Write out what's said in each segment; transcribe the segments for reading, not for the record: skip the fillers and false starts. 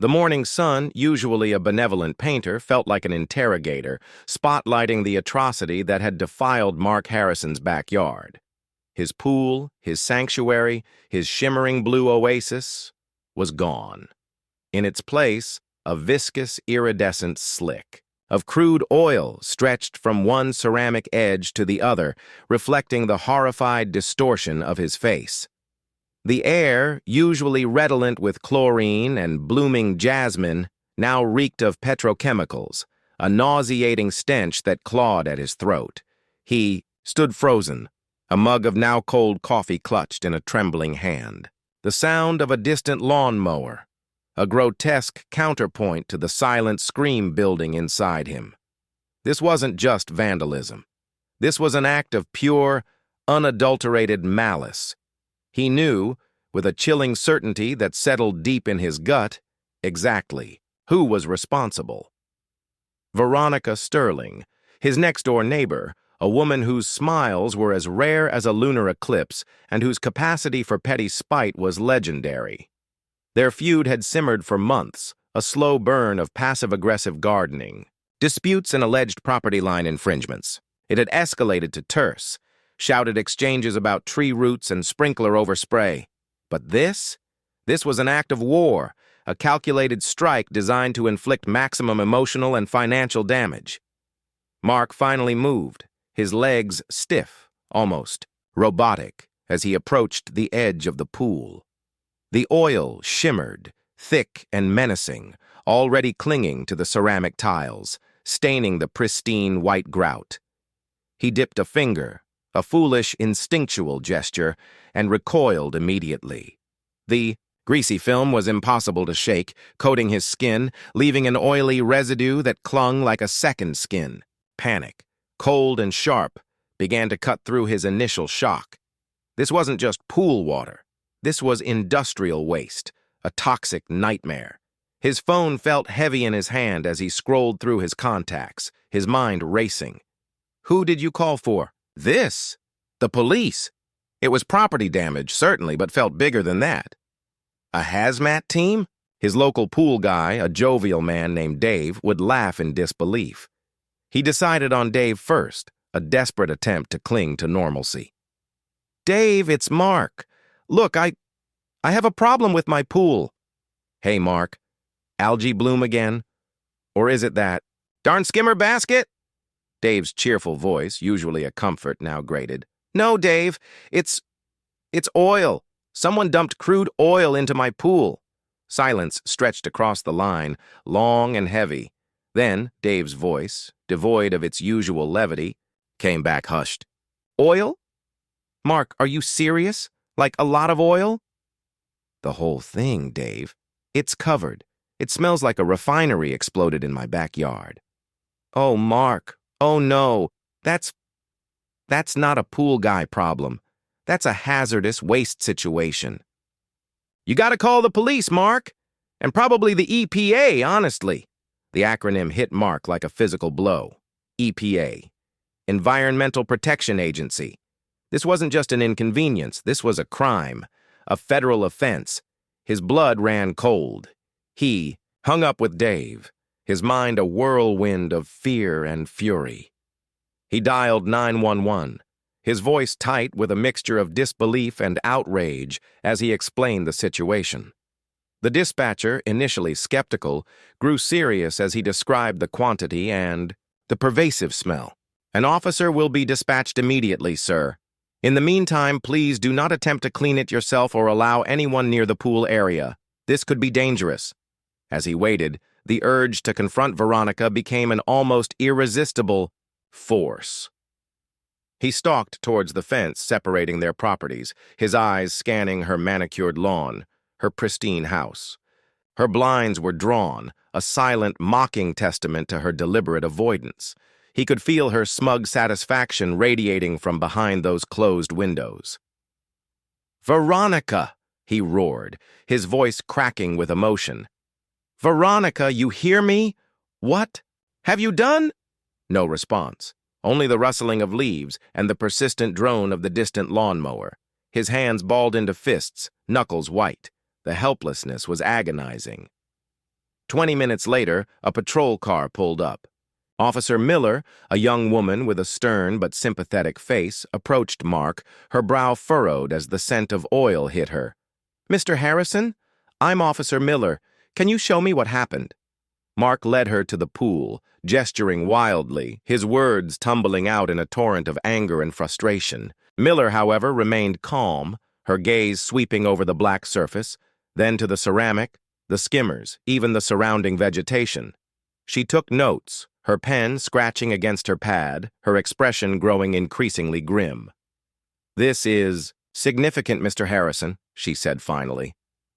The morning sun, usually a benevolent painter, felt like an interrogator, spotlighting the atrocity that had defiled Mark Harrison's backyard. His pool, his sanctuary, his shimmering blue oasis was gone. In its place, a viscous, iridescent slick of crude oil stretched from one ceramic edge to the other, reflecting the horrified distortion of his face. The air, usually redolent with chlorine and blooming jasmine, now reeked of petrochemicals, a nauseating stench that clawed at his throat. He stood frozen, a mug of now-cold coffee clutched in a trembling hand. The sound of a distant lawnmower, a grotesque counterpoint to the silent scream building inside him. This wasn't just vandalism. This was an act of pure, unadulterated malice. He knew, with a chilling certainty that settled deep in his gut, exactly who was responsible. Veronica Sterling, his next-door neighbor, a woman whose smiles were as rare as a lunar eclipse and whose capacity for petty spite was legendary. Their feud had simmered for months, a slow burn of passive-aggressive gardening, disputes and alleged property line infringements. It had escalated to terse, shouted exchanges about tree roots and sprinkler overspray. But this was an act of war, a calculated strike designed to inflict maximum emotional and financial damage. Mark finally moved, his legs stiff, almost robotic, as he approached the edge of the pool. The oil shimmered, thick and menacing, already clinging to the ceramic tiles, staining the pristine white grout. He dipped a finger, a foolish, instinctual gesture, and recoiled immediately. The greasy film was impossible to shake, coating his skin, leaving an oily residue that clung like a second skin. Panic, cold and sharp, began to cut through his initial shock. This wasn't just pool water. This was industrial waste, a toxic nightmare. His phone felt heavy in his hand as he scrolled through his contacts, his mind racing. Who did you call for? This? The police. It was property damage, certainly, but felt bigger than that. A hazmat team? His local pool guy, a jovial man named Dave, would laugh in disbelief. He decided on Dave first, a desperate attempt to cling to normalcy. Dave, it's Mark. Look, I have a problem with my pool. Hey, Mark. Algae bloom again? Or is it that darn skimmer basket? Dave's cheerful voice, usually a comfort, now grated. No, Dave, it's oil. Someone dumped crude oil into my pool. Silence stretched across the line, long and heavy. Then Dave's voice, devoid of its usual levity, came back hushed. Oil? Mark, are you serious? Like a lot of oil? The whole thing, Dave. It's covered. It smells like a refinery exploded in my backyard. Oh, Mark. Oh, no. That's not a pool guy problem. That's a hazardous waste situation. You gotta call the police, Mark. And probably the EPA, honestly. The acronym hit Mark like a physical blow. EPA. Environmental Protection Agency. This wasn't just an inconvenience. This was a crime. A federal offense. His blood ran cold. He hung up with Dave, his mind a whirlwind of fear and fury. He dialed 911, his voice tight with a mixture of disbelief and outrage as he explained the situation. The dispatcher, initially skeptical, grew serious as he described the quantity and the pervasive smell. An officer will be dispatched immediately, sir. In the meantime, please do not attempt to clean it yourself or allow anyone near the pool area. This could be dangerous. As he waited, the urge to confront Veronica became an almost irresistible force. He stalked towards the fence separating their properties, his eyes scanning her manicured lawn, her pristine house. Her blinds were drawn, a silent, mocking testament to her deliberate avoidance. He could feel her smug satisfaction radiating from behind those closed windows. Veronica, he roared, his voice cracking with emotion. Veronica, you hear me? What? Have you done? No response, only the rustling of leaves and the persistent drone of the distant lawnmower. His hands balled into fists, knuckles white. The helplessness was agonizing. 20 minutes later, a patrol car pulled up. Officer Miller, a young woman with a stern but sympathetic face, approached Mark, her brow furrowed as the scent of oil hit her. "Mr. Harrison? I'm Officer Miller. Can you show me what happened?" Mark led her to the pool, gesturing wildly, his words tumbling out in a torrent of anger and frustration. Miller, however, remained calm, her gaze sweeping over the black surface, then to the ceramic, the skimmers, even the surrounding vegetation. She took notes, her pen scratching against her pad, her expression growing increasingly grim. "This is significant, Mr. Harrison," she said finally.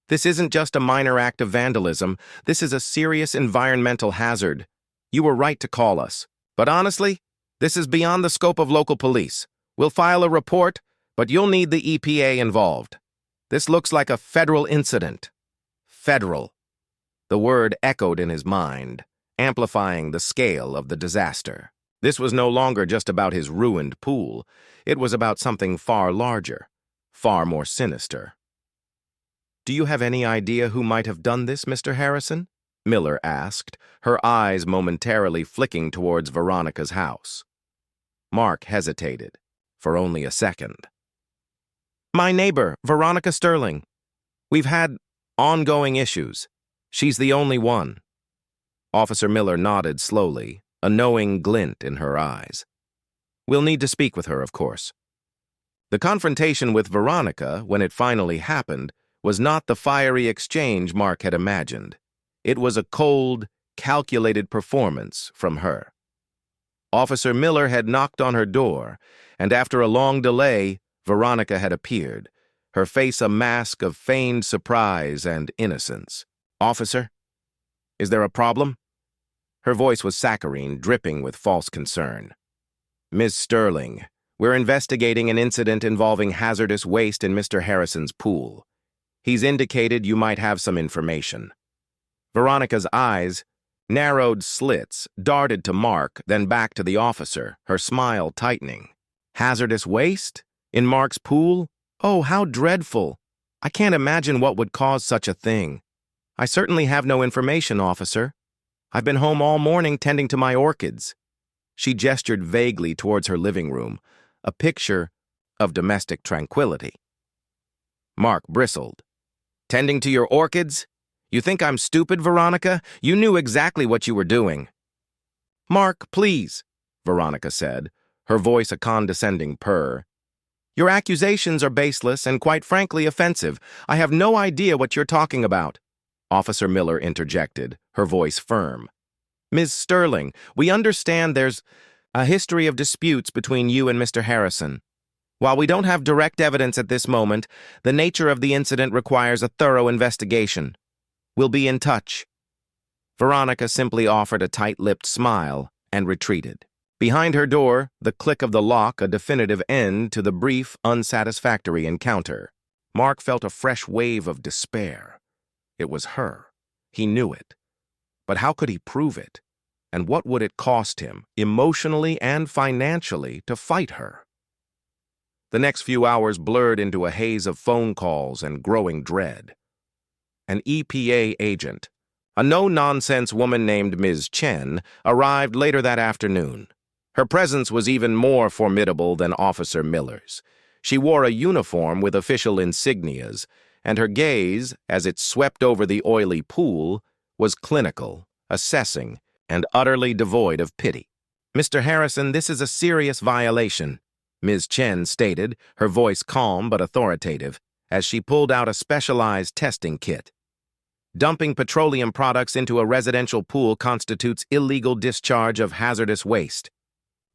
"This isn't just a minor act of vandalism. This is a serious environmental hazard. You were right to call us. But honestly, this is beyond the scope of local police. We'll file a report, but you'll need the EPA involved. This looks like a federal incident." Federal. The word echoed in his mind, amplifying the scale of the disaster. This was no longer just about his ruined pool. It was about something far larger, far more sinister. "Do you have any idea who might have done this, Mr. Harrison?" Miller asked, her eyes momentarily flicking towards Veronica's house. Mark hesitated, for only a second. "My neighbor, Veronica Sterling. We've had ongoing issues. She's the only one." Officer Miller nodded slowly, a knowing glint in her eyes. "We'll need to speak with her, of course." The confrontation with Veronica, when it finally happened, was not the fiery exchange Mark had imagined. It was a cold, calculated performance from her. Officer Miller had knocked on her door, and after a long delay, Veronica had appeared, her face a mask of feigned surprise and innocence. "Officer, is there a problem?" Her voice was saccharine, dripping with false concern. "Ms. Sterling, we're investigating an incident involving hazardous waste in Mr. Harrison's pool. He's indicated you might have some information." Veronica's eyes, narrowed slits, darted to Mark, then back to the officer, her smile tightening. "Hazardous waste? In Mark's pool? Oh, how dreadful. I can't imagine what would cause such a thing. I certainly have no information, officer. I've been home all morning tending to my orchids." She gestured vaguely towards her living room, a picture of domestic tranquility. Mark bristled. "Tending to your orchids? You think I'm stupid, Veronica? You knew exactly what you were doing." "Mark, please," Veronica said, her voice a condescending purr. "Your accusations are baseless and quite frankly offensive. I have no idea what you're talking about." Officer Miller interjected, her voice firm. "Ms. Sterling, we understand there's a history of disputes between you and Mr. Harrison. While we don't have direct evidence at this moment, the nature of the incident requires a thorough investigation. We'll be in touch." Veronica simply offered a tight-lipped smile and retreated. Behind her door, the click of the lock a definitive end to the brief, unsatisfactory encounter. Mark felt a fresh wave of despair. It was her. He knew it. But how could he prove it? And what would it cost him, emotionally and financially, to fight her? The next few hours blurred into a haze of phone calls and growing dread. An EPA agent, a no-nonsense woman named Ms. Chen, arrived later that afternoon. Her presence was even more formidable than Officer Miller's. She wore a uniform with official insignias, and her gaze, as it swept over the oily pool, was clinical, assessing, and utterly devoid of pity. "Mr. Harrison, this is a serious violation," Ms. Chen stated, her voice calm but authoritative, as she pulled out a specialized testing kit. "Dumping petroleum products into a residential pool constitutes illegal discharge of hazardous waste.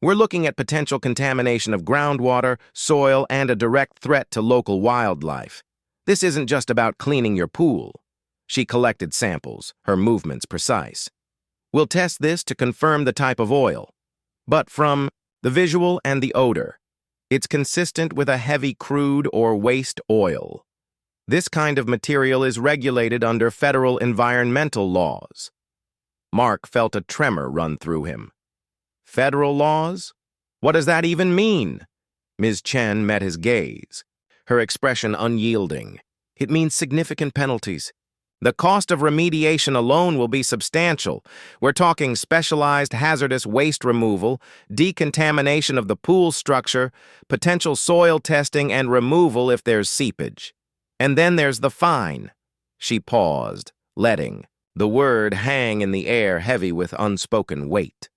We're looking at potential contamination of groundwater, soil, and a direct threat to local wildlife. This isn't just about cleaning your pool." She collected samples, her movements precise. "We'll test this to confirm the type of oil. But from the visual and the odor, it's consistent with a heavy crude or waste oil. This kind of material is regulated under federal environmental laws." Mark felt a tremor run through him. "Federal laws? What does that even mean?" Ms. Chen met his gaze, her expression unyielding. "It means significant penalties. The cost of remediation alone will be substantial. We're talking specialized hazardous waste removal, decontamination of the pool structure, potential soil testing, and removal if there's seepage. And then there's the fine. She paused, letting the word hang in the air heavy with unspoken weight.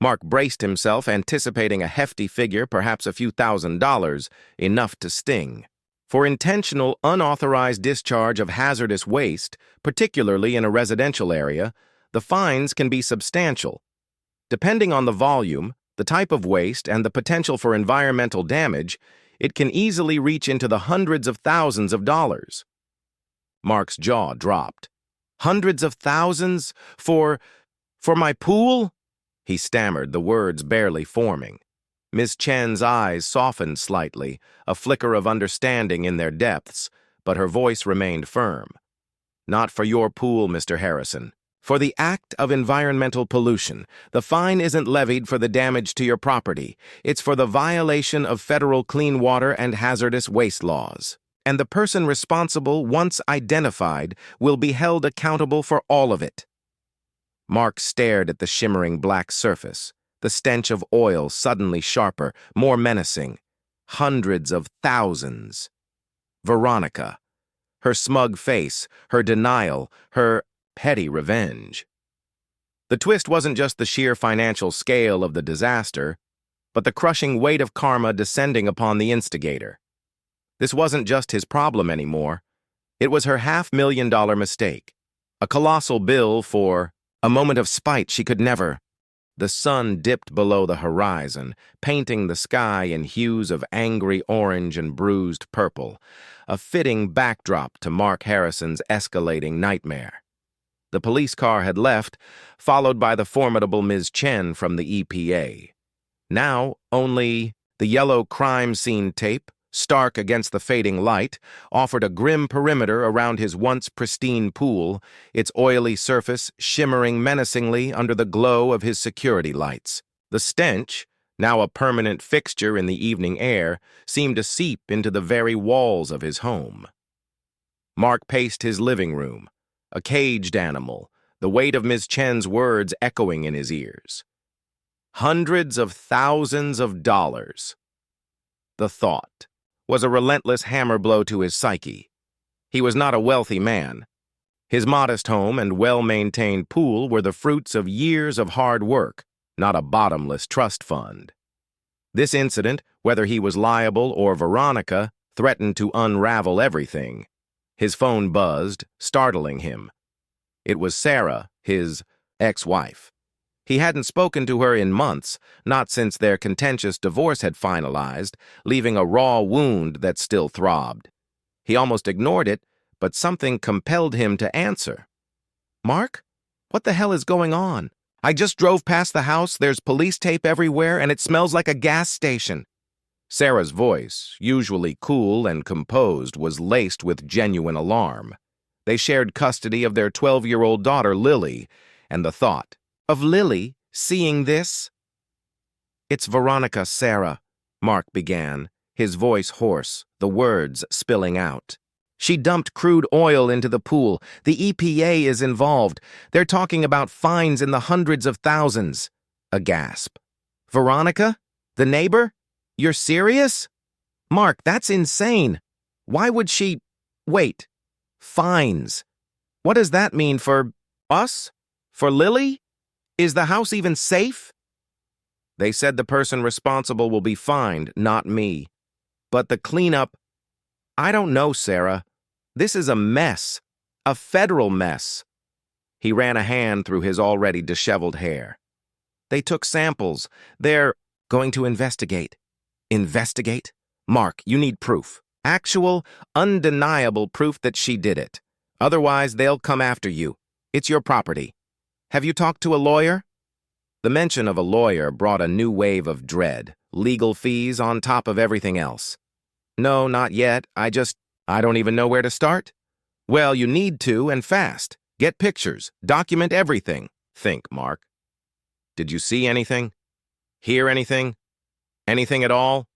Mark braced himself, anticipating a hefty figure, perhaps a few $1,000s, enough to sting. For intentional, unauthorized discharge of hazardous waste, particularly in a residential area, the fines can be substantial. Depending on the volume, the type of waste, and the potential for environmental damage, it can easily reach into the hundreds of thousands of dollars. Mark's jaw dropped. Hundreds of thousands? For my pool? He stammered, the words barely forming. Ms. Chen's eyes softened slightly, a flicker of understanding in their depths, but her voice remained firm. Not for your pool, Mr. Harrison. For the act of environmental pollution, the fine isn't levied for the damage to your property. It's for the violation of federal clean water and hazardous waste laws. And the person responsible, once identified, will be held accountable for all of it. Mark stared at the shimmering black surface, the stench of oil suddenly sharper, more menacing. Hundreds of thousands. Veronica. Her smug face, her denial, her petty revenge. The twist wasn't just the sheer financial scale of the disaster, but the crushing weight of karma descending upon the instigator. This wasn't just his problem anymore. It was her $500,000 mistake. A colossal bill for a moment of spite she could never. The sun dipped below the horizon, painting the sky in hues of angry orange and bruised purple, a fitting backdrop to Mark Harrison's escalating nightmare. The police car had left, followed by the formidable Ms. Chen from the EPA. Now, only the yellow crime scene tape, stark against the fading light, offered a grim perimeter around his once pristine pool, its oily surface shimmering menacingly under the glow of his security lights. The stench, now a permanent fixture in the evening air, seemed to seep into the very walls of his home. Mark paced his living room, a caged animal, the weight of Ms. Chen's words echoing in his ears. Hundreds of thousands of dollars. The thought was a relentless hammer blow to his psyche. He was not a wealthy man. His modest home and well-maintained pool were the fruits of years of hard work, not a bottomless trust fund. This incident, whether he was liable or Veronica, threatened to unravel everything. His phone buzzed, startling him. It was Sarah, his ex-wife. He hadn't spoken to her in months, not since their contentious divorce had finalized, leaving a raw wound that still throbbed. He almost ignored it, but something compelled him to answer. "Mark? What the hell is going on? I just drove past the house, there's police tape everywhere, and it smells like a gas station." Sarah's voice, usually cool and composed, was laced with genuine alarm. They shared custody of their 12-year-old daughter, Lily, and the thought of Lily seeing this? "It's Veronica, Sarah," Mark began, his voice hoarse, the words spilling out. "She dumped crude oil into the pool. The EPA is involved. They're talking about fines in the hundreds of thousands." A gasp. "Veronica? The neighbor? You're serious?" "Mark, that's insane. Why would she—" "Wait. Fines. What does that mean for us? For Lily? Is the house even safe?" "They said the person responsible will be fined, not me. But the cleanup—" "I don't know, Sarah. This is a mess. A federal mess." He ran a hand through his already disheveled hair. "They took samples. They're going to investigate." "Investigate? Mark, you need proof. Actual, undeniable proof that she did it. Otherwise, they'll come after you. It's your property. Have you talked to a lawyer?" The mention of a lawyer brought a new wave of dread, legal fees on top of everything else. "No, not yet. I don't even know where to start." "Well, you need to, and fast. Get pictures. Document everything." "Think, Mark. Did you see anything? Hear anything? Anything at all?"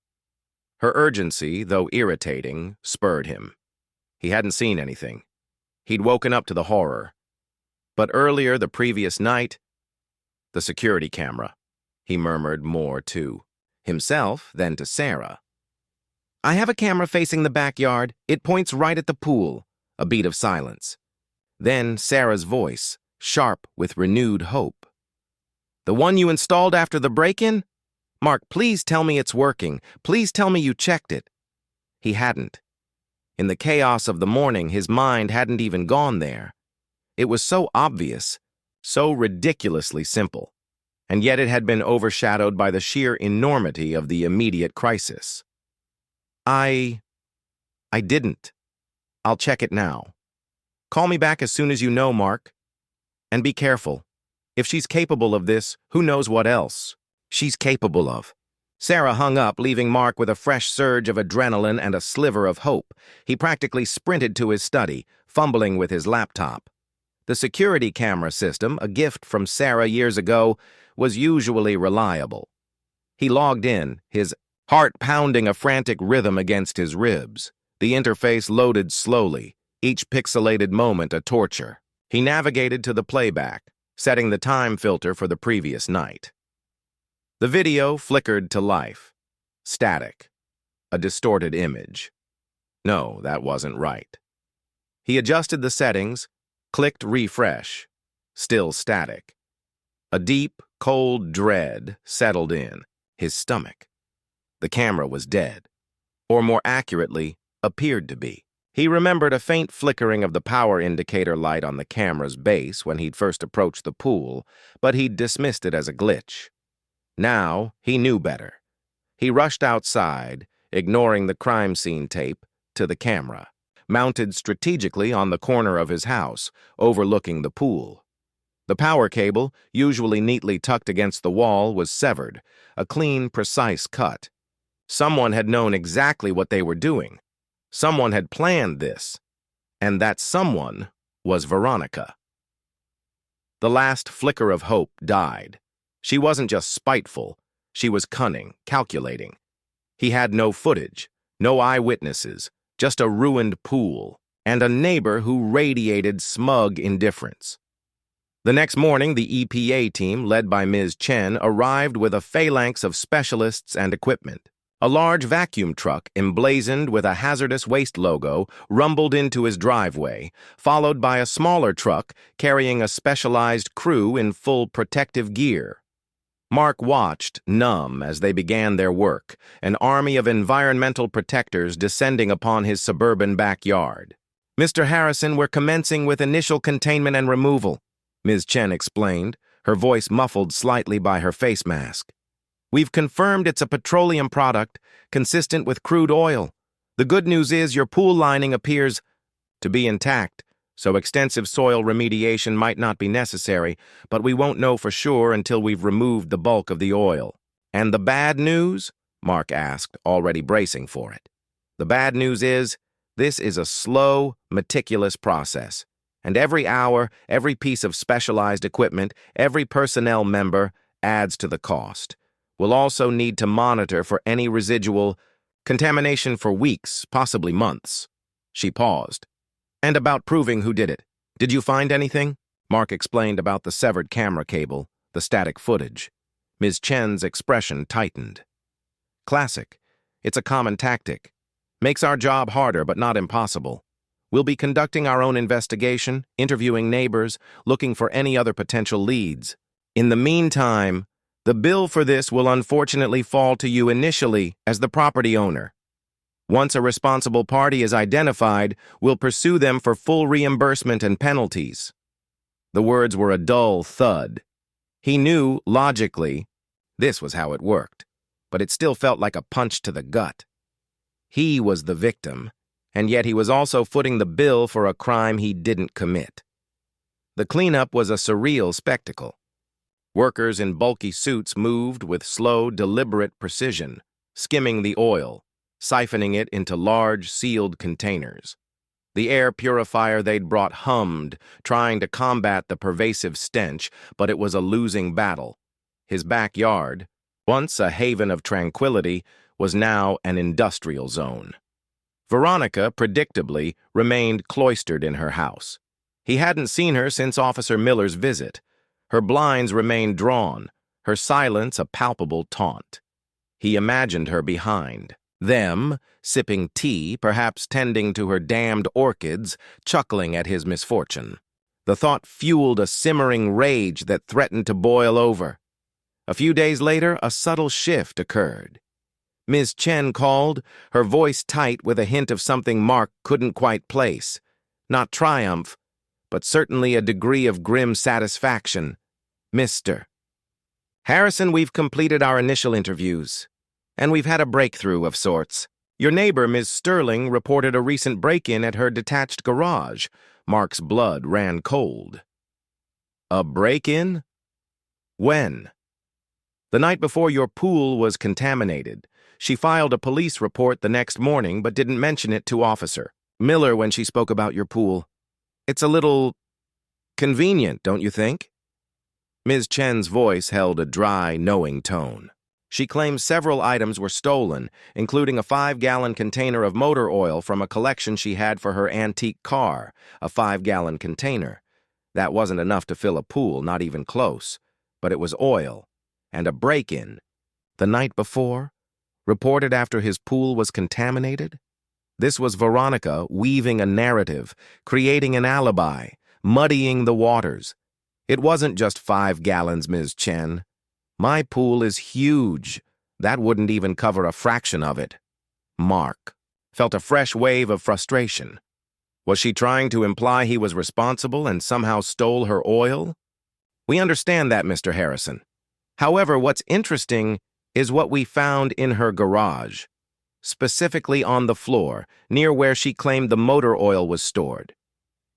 Her urgency, though irritating, spurred him. He hadn't seen anything. He'd woken up to the horror. But earlier the previous night, the security camera. He murmured more to himself than to Sarah. "I have a camera facing the backyard. It points right at the pool." A beat of silence. Then Sarah's voice, sharp with renewed hope. "The one you installed after the break-in? Mark, please tell me it's working. Please tell me you checked it." He hadn't. In the chaos of the morning, his mind hadn't even gone there. It was so obvious, so ridiculously simple, and yet it had been overshadowed by the sheer enormity of the immediate crisis. I didn't. I'll check it now. Call me back as soon as you know, Mark. And be careful. If she's capable of this, who knows what else she's capable of." Sarah hung up, leaving Mark with a fresh surge of adrenaline and a sliver of hope. He practically sprinted to his study, fumbling with his laptop. The security camera system, a gift from Sarah years ago, was usually reliable. He logged in, his heart pounding a frantic rhythm against his ribs. The interface loaded slowly, each pixelated moment a torture. He navigated to the playback, setting the time filter for the previous night. The video flickered to life. Static. A distorted image. No, that wasn't right. He adjusted the settings, clicked refresh. Still static. A deep, cold dread settled in his stomach. The camera was dead. Or more accurately, appeared to be. He remembered a faint flickering of the power indicator light on the camera's base when he'd first approached the pool, but he'd dismissed it as a glitch. Now, he knew better. He rushed outside, ignoring the crime scene tape, to the camera, mounted strategically on the corner of his house, overlooking the pool. The power cable, usually neatly tucked against the wall, was severed, a clean, precise cut. Someone had known exactly what they were doing. Someone had planned this, and that someone was Veronica. The last flicker of hope died. She wasn't just spiteful, she was cunning, calculating. He had no footage, no eyewitnesses, just a ruined pool, and a neighbor who radiated smug indifference. The next morning, the EPA team, led by Ms. Chen, arrived with a phalanx of specialists and equipment. A large vacuum truck, emblazoned with a hazardous waste logo, rumbled into his driveway, followed by a smaller truck carrying a specialized crew in full protective gear. Mark watched, numb, as they began their work, an army of environmental protectors descending upon his suburban backyard. "Mr. Harrison, we're commencing with initial containment and removal," Ms. Chen explained, her voice muffled slightly by her face mask. "We've confirmed it's a petroleum product, consistent with crude oil. The good news is your pool lining appears to be intact, so extensive soil remediation might not be necessary, but we won't know for sure until we've removed the bulk of the oil." "And the bad news?" Mark asked, already bracing for it. "The bad news is, this is a slow, meticulous process, and every hour, every piece of specialized equipment, every personnel member adds to the cost. We'll also need to monitor for any residual contamination for weeks, possibly months." She paused. "And about proving who did it. Did you find anything?" Mark explained about the severed camera cable, the static footage. Ms. Chen's expression tightened. "Classic. It's a common tactic. Makes our job harder, but not impossible. We'll be conducting our own investigation, interviewing neighbors, looking for any other potential leads. In the meantime, the bill for this will unfortunately fall to you initially as the property owner. Once a responsible party is identified, we'll pursue them for full reimbursement and penalties." The words were a dull thud. He knew, logically, this was how it worked, but it still felt like a punch to the gut. He was the victim, and yet he was also footing the bill for a crime he didn't commit. The cleanup was a surreal spectacle. Workers in bulky suits moved with slow, deliberate precision, skimming the oil, siphoning it into large, sealed containers. The air purifier they'd brought hummed, trying to combat the pervasive stench, but it was a losing battle. His backyard, once a haven of tranquility, was now an industrial zone. Veronica, predictably, remained cloistered in her house. He hadn't seen her since Officer Miller's visit. Her blinds remained drawn, her silence a palpable taunt. He imagined her behind, them, sipping tea, perhaps tending to her damned orchids, chuckling at his misfortune. The thought fueled a simmering rage that threatened to boil over. A few days later, a subtle shift occurred. Ms. Chen called, her voice tight with a hint of something Mark couldn't quite place. Not triumph, but certainly a degree of grim satisfaction. Mr. Harrison, we've completed our initial interviews, and we've had a breakthrough of sorts. Your neighbor, Ms. Sterling, reported a recent break-in at her detached garage. Mark's blood ran cold. A break-in? When? The night before your pool was contaminated. She filed a police report the next morning but didn't mention it to Officer Miller when she spoke about your pool. It's a little convenient, don't you think? Ms. Chen's voice held a dry, knowing tone. She claimed several items were stolen, including a 5-gallon container of motor oil from a collection she had for her antique car, a 5-gallon container. That wasn't enough to fill a pool, not even close, but it was oil. And a break-in, the night before, reported after his pool was contaminated? This was Veronica weaving a narrative, creating an alibi, muddying the waters. It wasn't just 5 gallons, Ms. Chen. My pool is huge. That wouldn't even cover a fraction of it. Mark felt a fresh wave of frustration. Was she trying to imply he was responsible and somehow stole her oil? We understand that, Mr. Harrison. However, what's interesting is what we found in her garage, specifically on the floor, near where she claimed the motor oil was stored.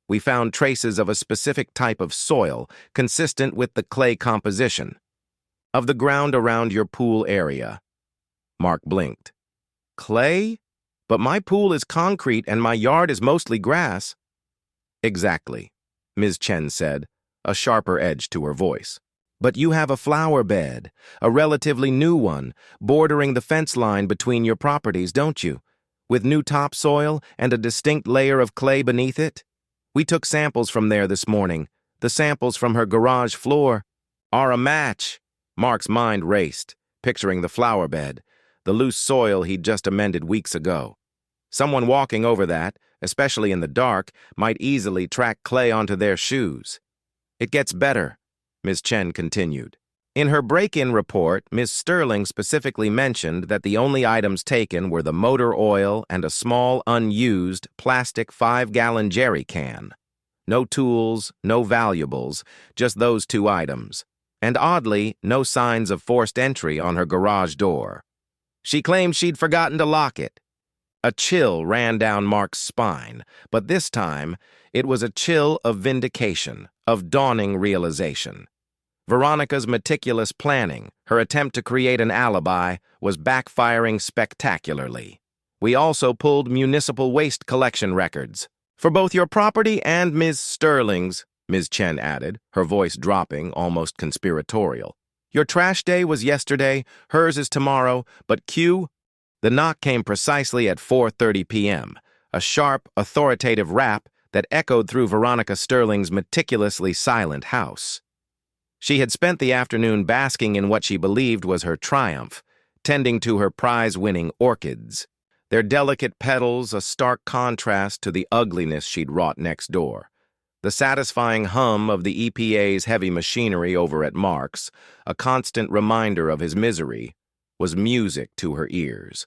We found traces of a specific type of soil consistent with the clay composition of the ground around your pool area. Mark blinked. Clay? But my pool is concrete and my yard is mostly grass. Exactly, Ms. Chen said, a sharper edge to her voice. But you have a flower bed, a relatively new one, bordering the fence line between your properties, don't you? With new topsoil and a distinct layer of clay beneath it? We took samples from there this morning. The samples from her garage floor are a match. Mark's mind raced, picturing the flower bed, the loose soil he'd just amended weeks ago. Someone walking over that, especially in the dark, might easily track clay onto their shoes. It gets better, Ms. Chen continued. In her break-in report, Ms. Sterling specifically mentioned that the only items taken were the motor oil and a small, unused, plastic 5-gallon jerry can. No tools, no valuables, just those 2 items. And oddly, no signs of forced entry on her garage door. She claimed she'd forgotten to lock it. A chill ran down Mark's spine, but this time, it was a chill of vindication, of dawning realization. Veronica's meticulous planning, her attempt to create an alibi, was backfiring spectacularly. We also pulled municipal waste collection records. For both your property and Ms. Sterling's, Ms. Chen added, her voice dropping, almost conspiratorial. Your trash day was yesterday, hers is tomorrow, but Q... The knock came precisely at 4:30 p.m., a sharp, authoritative rap that echoed through Veronica Sterling's meticulously silent house. She had spent the afternoon basking in what she believed was her triumph, tending to her prize-winning orchids, their delicate petals a stark contrast to the ugliness she'd wrought next door. The satisfying hum of the EPA's heavy machinery over at Mark's, a constant reminder of his misery, was music to her ears.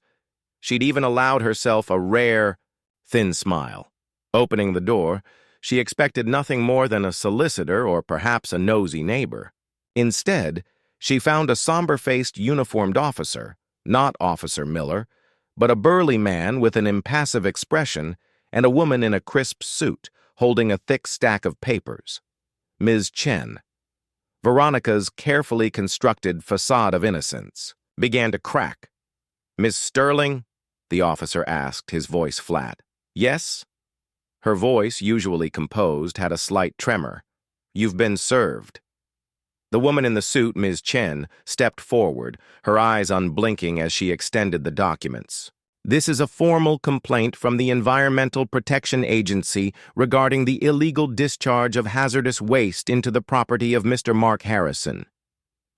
She'd even allowed herself a rare, thin smile. Opening the door, she expected nothing more than a solicitor or perhaps a nosy neighbor. Instead, she found a somber-faced uniformed officer, not Officer Miller, but a burly man with an impassive expression and a woman in a crisp suit holding a thick stack of papers. Ms. Chen. Veronica's carefully constructed facade of innocence began to crack. Miss Sterling? The officer asked, his voice flat. Yes? Her voice, usually composed, had a slight tremor. You've been served. The woman in the suit, Ms. Chen, stepped forward, her eyes unblinking as she extended the documents. This is a formal complaint from the Environmental Protection Agency regarding the illegal discharge of hazardous waste into the property of Mr. Mark Harrison.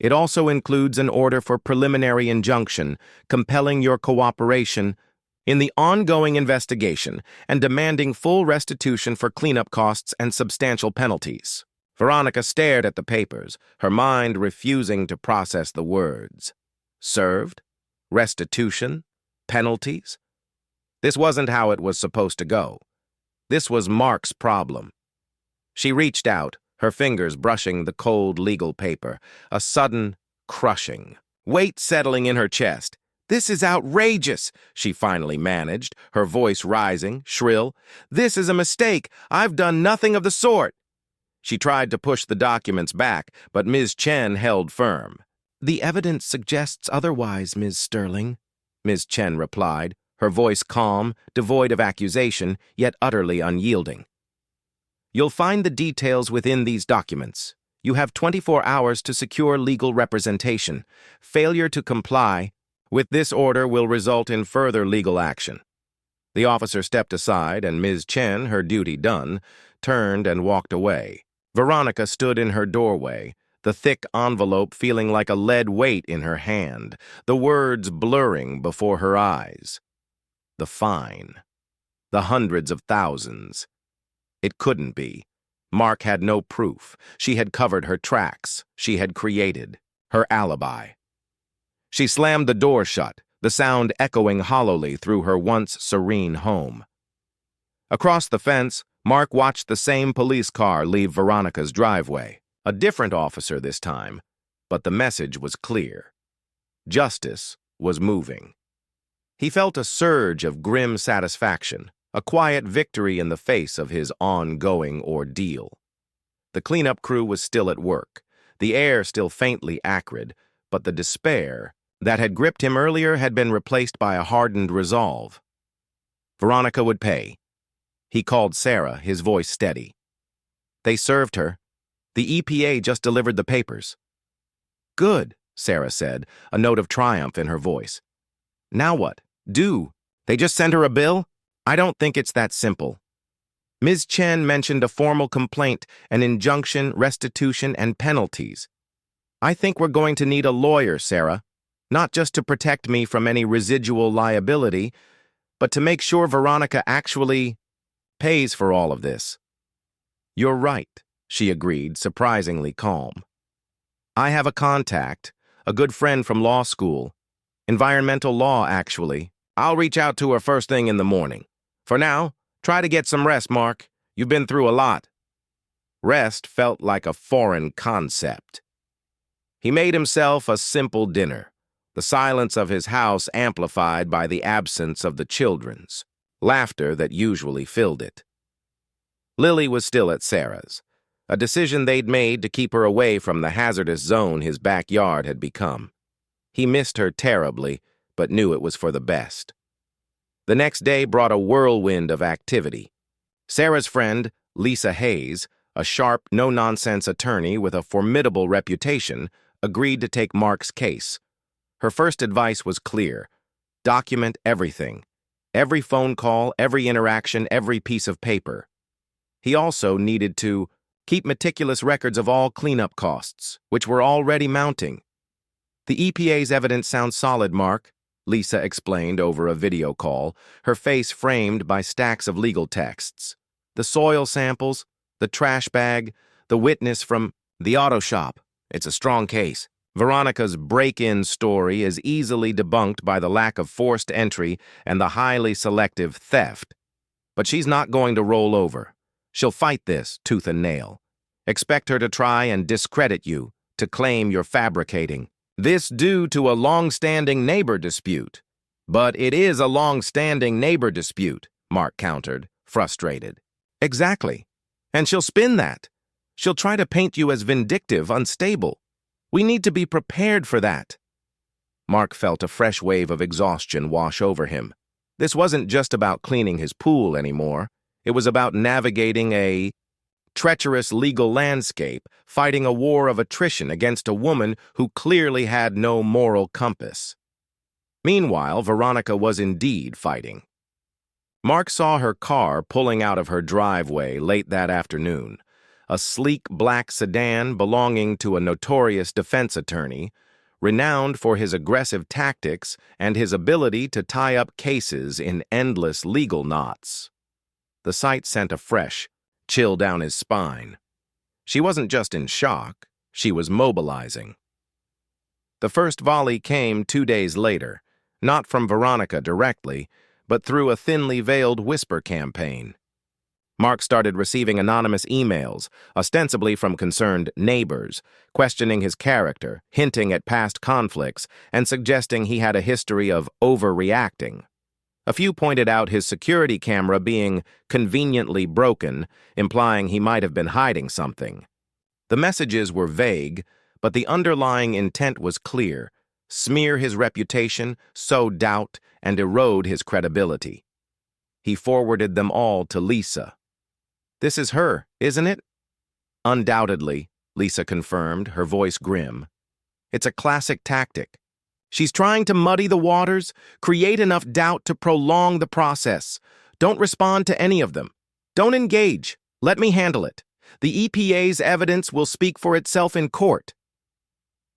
It also includes an order for preliminary injunction, compelling your cooperation in the ongoing investigation and demanding full restitution for cleanup costs and substantial penalties. Veronica stared at the papers, her mind refusing to process the words. Served? Restitution? Penalties? This wasn't how it was supposed to go. This was Mark's problem. She reached out, her fingers brushing the cold legal paper, a sudden crushing weight settling in her chest. "This is outrageous," she finally managed, her voice rising, shrill. "This is a mistake. I've done nothing of the sort." She tried to push the documents back, but Ms. Chen held firm. "The evidence suggests otherwise, Ms. Sterling," Ms. Chen replied, her voice calm, devoid of accusation, yet utterly unyielding. "You'll find the details within these documents. You have 24 hours to secure legal representation. Failure to comply with this order will result in further legal action." The officer stepped aside, and Ms. Chen, her duty done, turned and walked away. Veronica stood in her doorway, the thick envelope feeling like a lead weight in her hand, the words blurring before her eyes. The fine. The hundreds of thousands. It couldn't be. Mark had no proof. She had covered her tracks. She had created her alibi. She slammed the door shut, the sound echoing hollowly through her once serene home. Across the fence, Mark watched the same police car leave Veronica's driveway. A different officer this time, but the message was clear. Justice was moving. He felt a surge of grim satisfaction, a quiet victory in the face of his ongoing ordeal. The cleanup crew was still at work, the air still faintly acrid, but the despair that had gripped him earlier had been replaced by a hardened resolve. Veronica would pay. He called Sarah, his voice steady. They served her. The EPA just delivered the papers. "Good," Sarah said, a note of triumph in her voice. "Now what? They just sent her a bill? I don't think it's that simple." Ms. Chen mentioned a formal complaint, an injunction, restitution, and penalties. "I think we're going to need a lawyer, Sarah. Not just to protect me from any residual liability, but to make sure Veronica actually pays for all of this." "You're right," she agreed, surprisingly calm. "I have a contact, a good friend from law school. Environmental law, actually. I'll reach out to her first thing in the morning. For now, try to get some rest, Mark. You've been through a lot." Rest felt like a foreign concept. He made himself a simple dinner, the silence of his house amplified by the absence of the children's laughter that usually filled it. Lily was still at Sarah's, a decision they'd made to keep her away from the hazardous zone his backyard had become. He missed her terribly, but knew it was for the best. The next day brought a whirlwind of activity. Sarah's friend, Lisa Hayes, a sharp, no-nonsense attorney with a formidable reputation, agreed to take Mark's case. Her first advice was clear. Document everything. Every phone call, every interaction, every piece of paper. He also needed to keep meticulous records of all cleanup costs, which were already mounting. "The EPA's evidence sounds solid, Mark," Lisa explained over a video call, her face framed by stacks of legal texts. "The soil samples, the trash bag, the witness from the auto shop. It's a strong case. Veronica's break-in story is easily debunked by the lack of forced entry and the highly selective theft. But she's not going to roll over. She'll fight this tooth and nail. Expect her to try and discredit you, to claim you're fabricating. This due to a long-standing neighbor dispute." "But it is a long-standing neighbor dispute," Mark countered, frustrated. "Exactly. And she'll spin that. She'll try to paint you as vindictive, unstable. We need to be prepared for that." Mark felt a fresh wave of exhaustion wash over him. This wasn't just about cleaning his pool anymore. It was about navigating a treacherous legal landscape, fighting a war of attrition against a woman who clearly had no moral compass. Meanwhile, Veronica was indeed fighting. Mark saw her car pulling out of her driveway late that afternoon, a sleek black sedan belonging to a notorious defense attorney, renowned for his aggressive tactics and his ability to tie up cases in endless legal knots. The sight sent a fresh chill down his spine. She wasn't just in shock, she was mobilizing. The first volley came 2 days later, not from Veronica directly, but through a thinly veiled whisper campaign. Mark started receiving anonymous emails, ostensibly from concerned neighbors, questioning his character, hinting at past conflicts, and suggesting he had a history of overreacting. A few pointed out his security camera being conveniently broken, implying he might have been hiding something. The messages were vague, but the underlying intent was clear: smear his reputation, sow doubt, and erode his credibility. He forwarded them all to Lisa. "This is her, isn't it?" "Undoubtedly," Lisa confirmed, her voice grim. "It's a classic tactic. She's trying to muddy the waters, create enough doubt to prolong the process. Don't respond to any of them. Don't engage. Let me handle it. The EPA's evidence will speak for itself in court."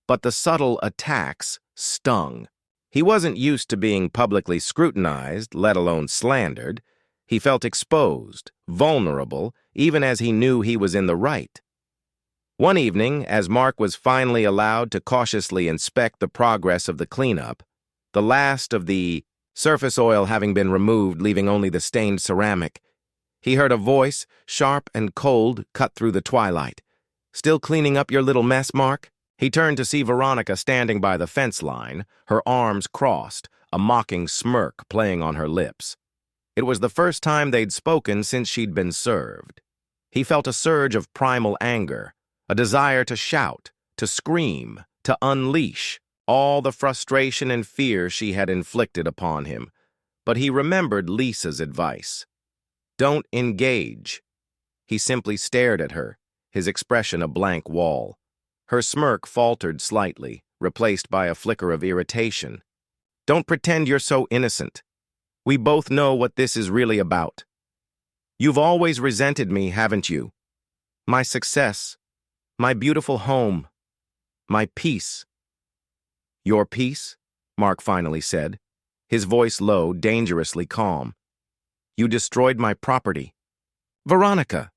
But the subtle attacks stung. He wasn't used to being publicly scrutinized, let alone slandered. He felt exposed, vulnerable, even as he knew he was in the right. One evening, as Mark was finally allowed to cautiously inspect the progress of the cleanup, the last of the surface oil having been removed, leaving only the stained ceramic, he heard a voice, sharp and cold, cut through the twilight. "Still cleaning up your little mess, Mark?" He turned to see Veronica standing by the fence line, her arms crossed, a mocking smirk playing on her lips. It was the first time they'd spoken since she'd been served. He felt a surge of primal anger, a desire to shout, to scream, to unleash all the frustration and fear she had inflicted upon him. But he remembered Lisa's advice. Don't engage. He simply stared at her, his expression a blank wall. Her smirk faltered slightly, replaced by a flicker of irritation. "Don't pretend you're so innocent. We both know what this is really about. You've always resented me, haven't you? My success, my beautiful home, my peace." "Your peace?" Mark finally said, his voice low, dangerously calm. "You destroyed my property. Veronica,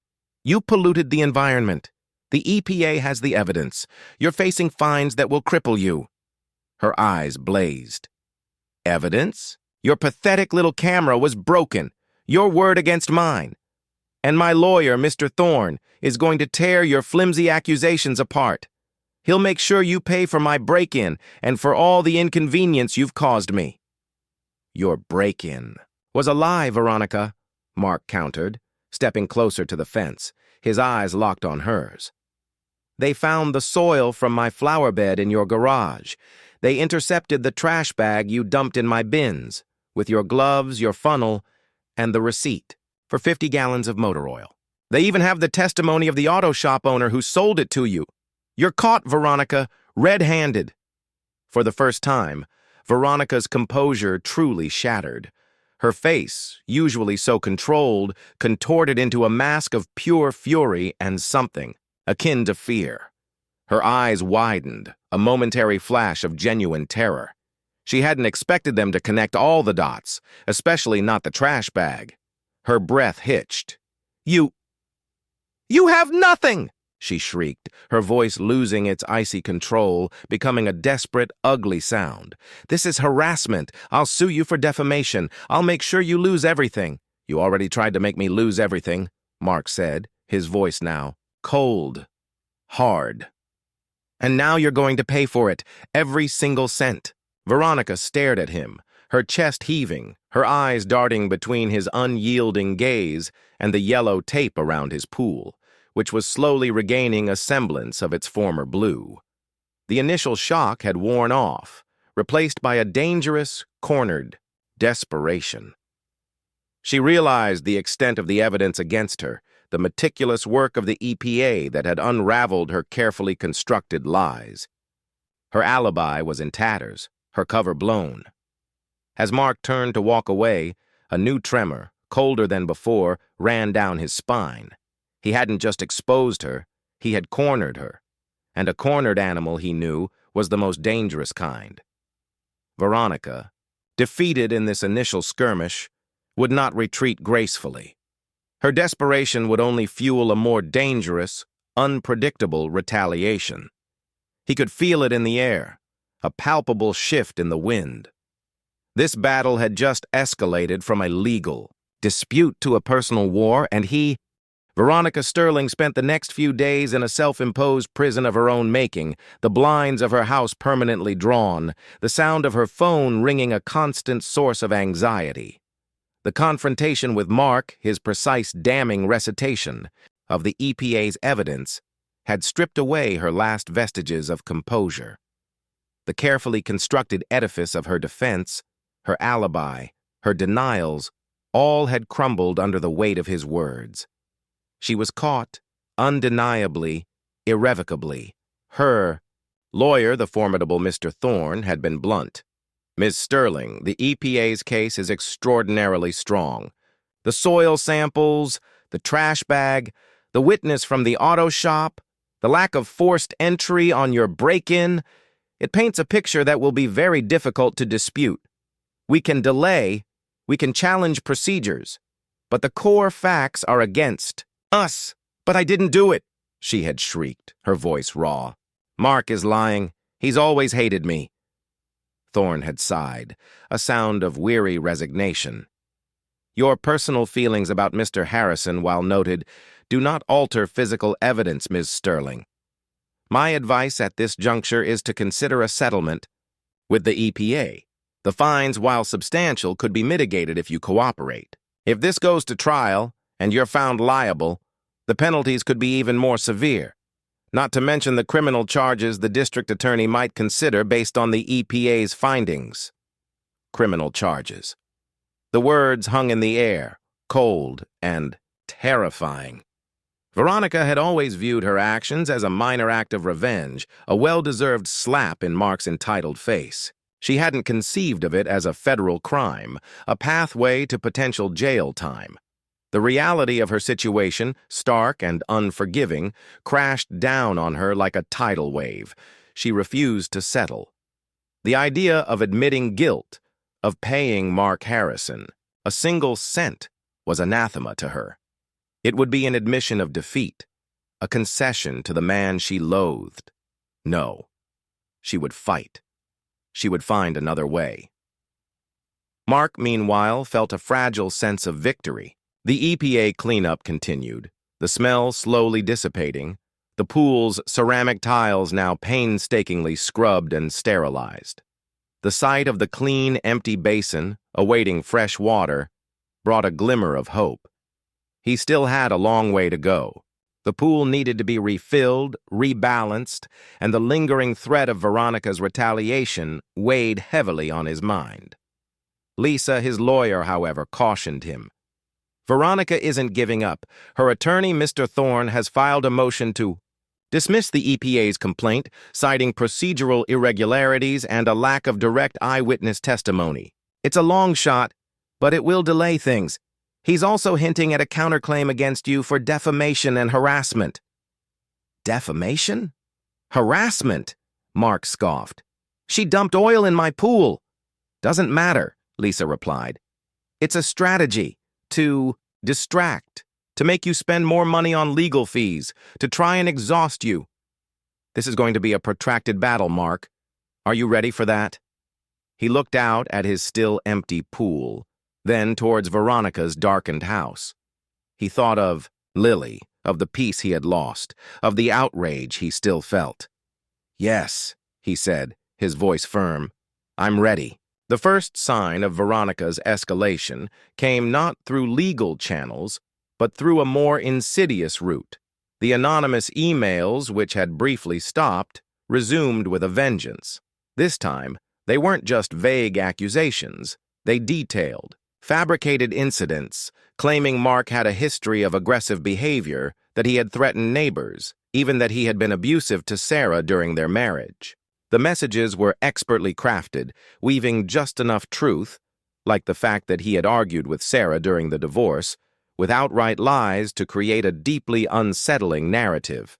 you polluted the environment. The EPA has the evidence. You're facing fines that will cripple you." Her eyes blazed. "Evidence? Your pathetic little camera was broken. Your word against mine. And my lawyer, Mr. Thorne, is going to tear your flimsy accusations apart. He'll make sure you pay for my break-in and for all the inconvenience you've caused me." "Your break-in was a lie, Veronica," Mark countered, stepping closer to the fence, his eyes locked on hers. "They found the soil from my flower bed in your garage. They intercepted the trash bag you dumped in my bins, with your gloves, your funnel, and the receipt for 50 gallons of motor oil. They even have the testimony of the auto shop owner who sold it to you. You're caught, Veronica, red-handed." For the first time, Veronica's composure truly shattered. Her face, usually so controlled, contorted into a mask of pure fury and something akin to fear. Her eyes widened, a momentary flash of genuine terror. She hadn't expected them to connect all the dots, especially not the trash bag. Her breath hitched. You have nothing!" she shrieked, her voice losing its icy control, becoming a desperate, ugly sound. "This is harassment. I'll sue you for defamation. I'll make sure you lose everything." "You already tried to make me lose everything," Mark said, his voice now cold, hard. "And now you're going to pay for it, every single cent." Veronica stared at him, her chest heaving, her eyes darting between his unyielding gaze and the yellow tape around his pool, which was slowly regaining a semblance of its former blue. The initial shock had worn off, replaced by a dangerous, cornered desperation. She realized the extent of the evidence against her, the meticulous work of the EPA that had unraveled her carefully constructed lies. Her alibi was in tatters, her cover blown. As Mark turned to walk away, a new tremor, colder than before, ran down his spine. He hadn't just exposed her, he had cornered her. And a cornered animal, he knew, was the most dangerous kind. Veronica, defeated in this initial skirmish, would not retreat gracefully. Her desperation would only fuel a more dangerous, unpredictable retaliation. He could feel it in the air, a palpable shift in the wind. This battle had just escalated from a legal dispute to a personal war, and Veronica Sterling, spent the next few days in a self-imposed prison of her own making, the blinds of her house permanently drawn, the sound of her phone ringing a constant source of anxiety. The confrontation with Mark, his precise damning recitation of the EPA's evidence, had stripped away her last vestiges of composure. The carefully constructed edifice of her defense, her alibi, her denials, all had crumbled under the weight of his words. She was caught, undeniably, irrevocably. Her lawyer, the formidable Mr. Thorne, had been blunt. Ms. Sterling, the EPA's case is extraordinarily strong. The soil samples, the trash bag, the witness from the auto shop, the lack of forced entry on your break-in, it paints a picture that will be very difficult to dispute. We can delay, we can challenge procedures, but the core facts are against us. But I didn't do it, she had shrieked, her voice raw. Mark is lying. He's always hated me. Thorne had sighed, a sound of weary resignation. Your personal feelings about Mr. Harrison, while noted, do not alter physical evidence, Ms. Sterling. My advice at this juncture is to consider a settlement with the EPA. The fines, while substantial, could be mitigated if you cooperate. If this goes to trial, and you're found liable, the penalties could be even more severe, not to mention the criminal charges the district attorney might consider based on the EPA's findings. Criminal charges. The words hung in the air, cold and terrifying. Veronica had always viewed her actions as a minor act of revenge, a well-deserved slap in Mark's entitled face. She hadn't conceived of it as a federal crime, a pathway to potential jail time. The reality of her situation, stark and unforgiving, crashed down on her like a tidal wave. She refused to settle. The idea of admitting guilt, of paying Mark Harrison, a single cent, was anathema to her. It would be an admission of defeat, a concession to the man she loathed. No, she would fight. She would find another way. Mark, meanwhile, felt a fragile sense of victory. The EPA cleanup continued, the smell slowly dissipating, the pool's ceramic tiles now painstakingly scrubbed and sterilized. The sight of the clean, empty basin, awaiting fresh water, brought a glimmer of hope. He still had a long way to go. The pool needed to be refilled, rebalanced, and the lingering threat of Veronica's retaliation weighed heavily on his mind. Lisa, his lawyer, however, cautioned him. Veronica isn't giving up. Her attorney, Mr. Thorne, has filed a motion to dismiss the EPA's complaint, citing procedural irregularities and a lack of direct eyewitness testimony. It's a long shot, but it will delay things. He's also hinting at a counterclaim against you for defamation and harassment. Defamation? Harassment? Mark scoffed. She dumped oil in my pool. Doesn't matter, Lisa replied. It's a strategy to distract, to make you spend more money on legal fees, to try and exhaust you. This is going to be a protracted battle, Mark. Are you ready for that? He looked out at his still empty pool, then towards Veronica's darkened house. He thought of Lily, of the peace he had lost, of the outrage he still felt. Yes, he said, his voice firm. I'm ready. The first sign of Veronica's escalation came not through legal channels, but through a more insidious route. The anonymous emails, which had briefly stopped, resumed with a vengeance. This time, they weren't just vague accusations. They detailed, fabricated incidents, claiming Mark had a history of aggressive behavior, that he had threatened neighbors, even that he had been abusive to Sarah during their marriage. The messages were expertly crafted, weaving just enough truth, like the fact that he had argued with Sarah during the divorce, with outright lies to create a deeply unsettling narrative.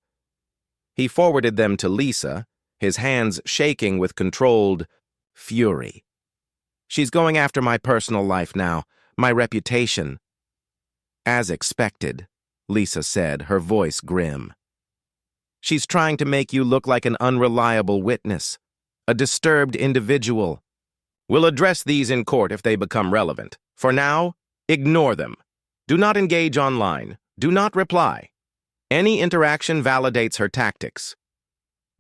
He forwarded them to Lisa, his hands shaking with controlled fury. "She's going after my personal life now, my reputation." "As expected," Lisa said, her voice grim. "She's trying to make you look like an unreliable witness, a disturbed individual. We'll address these in court if they become relevant. For now, ignore them. Do not engage online. Do not reply. Any interaction validates her tactics."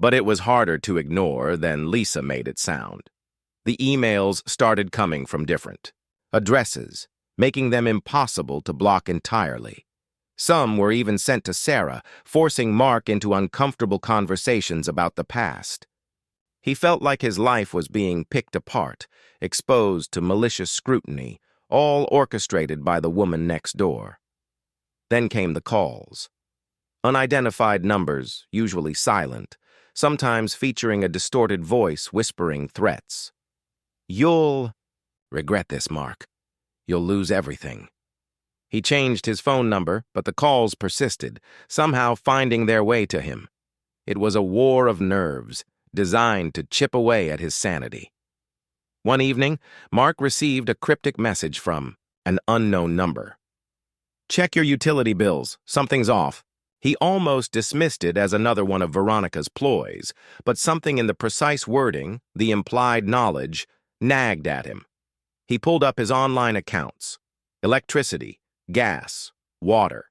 But it was harder to ignore than Lisa made it sound. The emails started coming from different addresses, making them impossible to block entirely. Some were even sent to Sarah, forcing Mark into uncomfortable conversations about the past. He felt like his life was being picked apart, exposed to malicious scrutiny, all orchestrated by the woman next door. Then came the calls. Unidentified numbers, usually silent, sometimes featuring a distorted voice whispering threats. "You'll regret this, Mark. You'll lose everything." He changed his phone number, but the calls persisted, somehow finding their way to him. It was a war of nerves, designed to chip away at his sanity. One evening, Mark received a cryptic message from an unknown number. "Check your utility bills. Something's off." He almost dismissed it as another one of Veronica's ploys, but something in the precise wording, the implied knowledge, nagged at him. He pulled up his online accounts. Electricity, gas, water.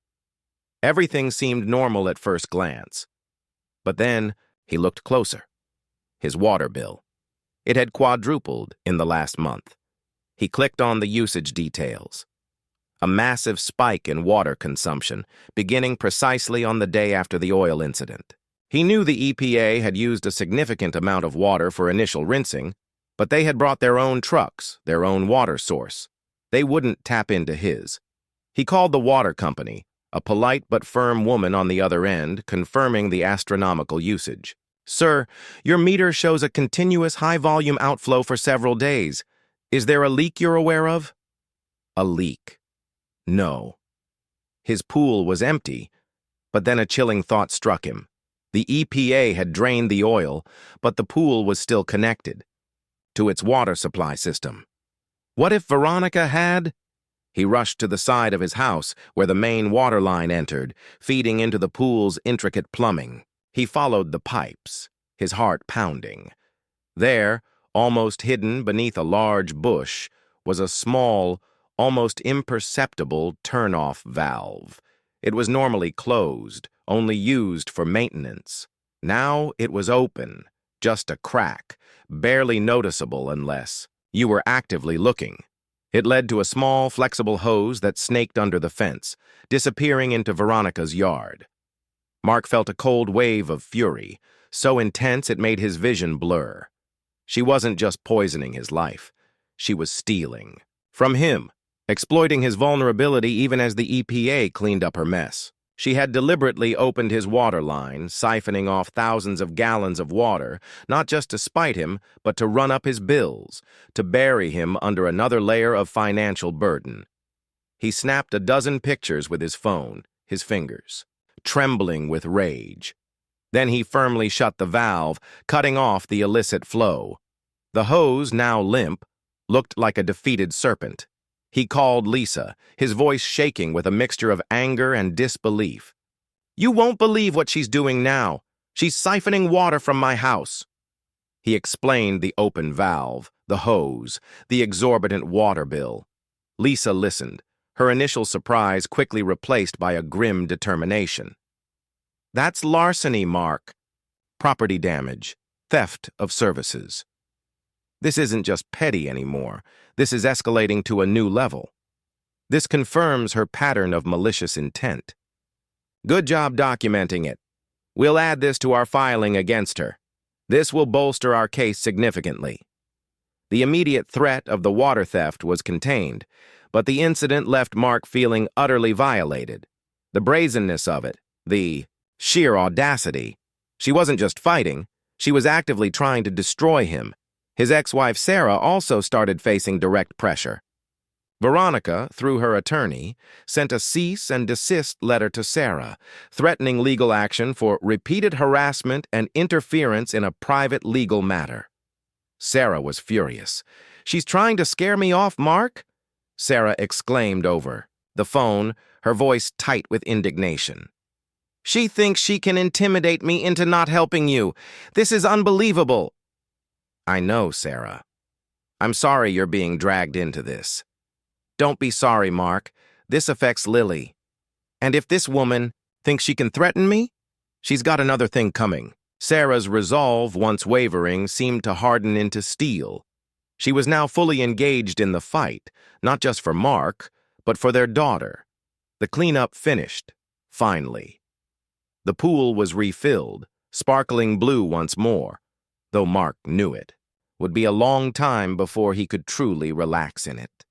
Everything seemed normal at first glance. But then he looked closer. His water bill. It had quadrupled in the last month. He clicked on the usage details. A massive spike in water consumption, beginning precisely on the day after the oil incident. He knew the EPA had used a significant amount of water for initial rinsing, but they had brought their own trucks, their own water source. They wouldn't tap into his. He called the water company, a polite but firm woman on the other end, confirming the astronomical usage. "Sir, your meter shows a continuous high-volume outflow for several days. Is there a leak you're aware of?" A leak. No. His pool was empty, but then a chilling thought struck him. The EPA had drained the oil, but the pool was still connected to its water supply system. What if Veronica had? He rushed to the side of his house, where the main water line entered, feeding into the pool's intricate plumbing. He followed the pipes, his heart pounding. There, almost hidden beneath a large bush, was a small, almost imperceptible turn-off valve. It was normally closed, only used for maintenance. Now it was open, just a crack, barely noticeable unless you were actively looking. It led to a small, flexible hose that snaked under the fence, disappearing into Veronica's yard. Mark felt a cold wave of fury, so intense it made his vision blur. She wasn't just poisoning his life. She was stealing. From him. Exploiting his vulnerability even as the EPA cleaned up her mess. She had deliberately opened his water line, siphoning off thousands of gallons of water, not just to spite him, but to run up his bills, to bury him under another layer of financial burden. He snapped a dozen pictures with his phone, his fingers, trembling with rage. Then he firmly shut the valve, cutting off the illicit flow. The hose, now limp, looked like a defeated serpent. He called Lisa, his voice shaking with a mixture of anger and disbelief. "You won't believe what she's doing now. She's siphoning water from my house." He explained the open valve, the hose, the exorbitant water bill. Lisa listened, her initial surprise quickly replaced by a grim determination. "That's larceny, Mark. Property damage, theft of services. This isn't just petty anymore. This is escalating to a new level. This confirms her pattern of malicious intent. Good job documenting it. We'll add this to our filing against her. This will bolster our case significantly." The immediate threat of the water theft was contained, but the incident left Mark feeling utterly violated. The brazenness of it, the sheer audacity. She wasn't just fighting, she was actively trying to destroy him. His ex-wife Sarah also started facing direct pressure. Veronica, through her attorney, sent a cease and desist letter to Sarah, threatening legal action for repeated harassment and interference in a private legal matter. Sarah was furious. "She's trying to scare me off, Mark?" Sarah exclaimed over the phone, her voice tight with indignation. "She thinks she can intimidate me into not helping you. This is unbelievable." "I know, Sarah. I'm sorry you're being dragged into this." "Don't be sorry, Mark. This affects Lily. And if this woman thinks she can threaten me, she's got another thing coming." Sarah's resolve, once wavering, seemed to harden into steel. She was now fully engaged in the fight, not just for Mark, but for their daughter. The cleanup finished, finally. The pool was refilled, sparkling blue once more, though Mark knew it would be a long time before he could truly relax in it.